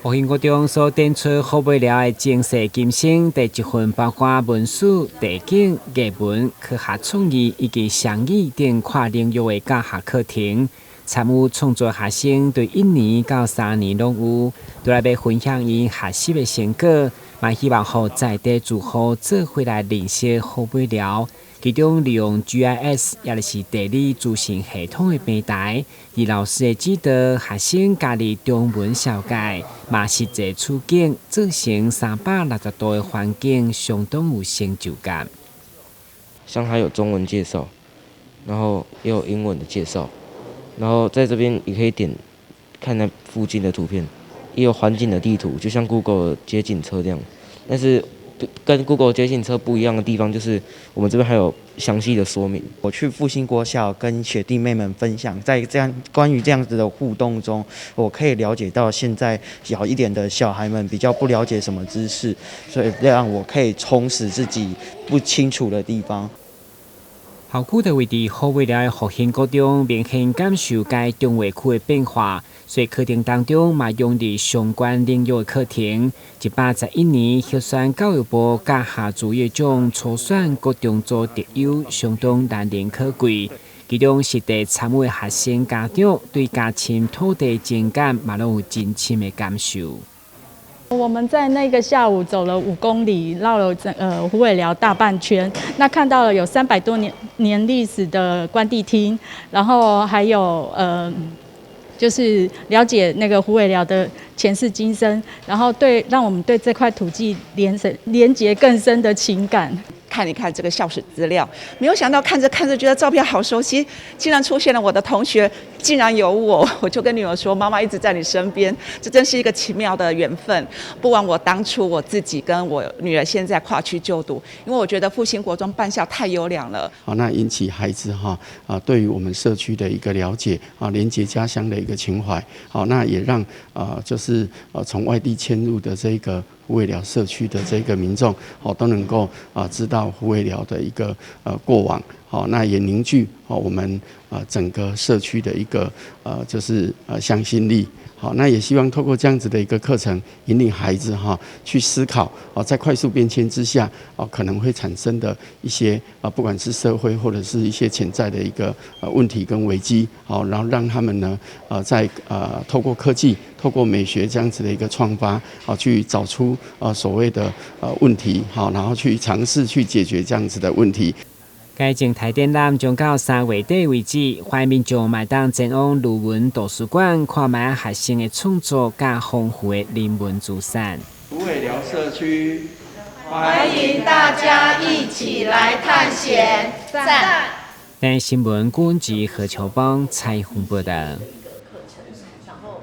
复兴国中所展出好未了的精细今生第一份包括文史、地景、艺文、科学创意以及双语等跨领域的教学课程。参与创作学生对1年到3年拢有，都来要分享因学习的成果，嘛希望让在地住户做回来认识好未了。其中利用 GIS 也就是地理资讯系统的平台，以老师的指导，学生加入中文小解，嘛实际处境做成360度的环境，相当有成就感。像它有中文介绍，然后也有英文的介绍，然后在这边也可以点看那附近的图片，也有环境的地图，就像 Google 街景车这样，但是跟 Google 街景车不一样的地方，就是我们这边还有详细的说明。我去复兴国小跟学弟妹们分享，在关于这样子的互动中，我可以了解到现在小一点的小孩们比较不了解什么知识，所以让我可以充实自己不清楚的地方。校区的位置好未了的复兴国中，明显感受该中华区的变化。所以课程当中嘛用的相关领域的课程，111年核选教育部教学主业奖初选国中组得优，相当难能可贵。其中实地参与的学生家长对家亲土地情感嘛拢有真深的感受。我们在那个下午走了5公里，绕了虎尾寮大半圈。那看到了有300多年历史的官地厅，然后还有就是了解那个虎尾寮的前世今生，然后让我们对这块土地连结更深的情感。看一看这个校史资料，没有想到看着看着觉得照片好熟悉，竟然出现了我的同学，竟然有我，我就跟女儿说：“妈妈一直在你身边。”这真是一个奇妙的缘分。不枉我当初我自己跟我女儿现在跨区就读，因为我觉得复兴国中办校太优良了。好，那引起孩子对于我们社区的一个了解连结家乡的一个情怀。好，那也让就是从外地迁入的这个虎尾寮社区的这个民众都能够知道虎尾寮的一个过往，好，那也凝聚我们整个社区的一个就是向心力。好，那也希望透过这样子的一个课程，引领孩子去思考在快速变迁之下可能会产生的一些不管是社会或者是一些潜在的一个问题跟危机，好，然后让他们呢在透过科技、透过美学这样子的一个创发，去找出所谓的问题，好，然后去尝试去解决这样子的问题。该静态展览将到3月底为止，欢迎民众买当前往鲁文图书馆看卖学生的创作加丰富的人文资产。虎尾寮社区，欢迎大家一起来探险，赞！但新闻官及何秋邦采访报道。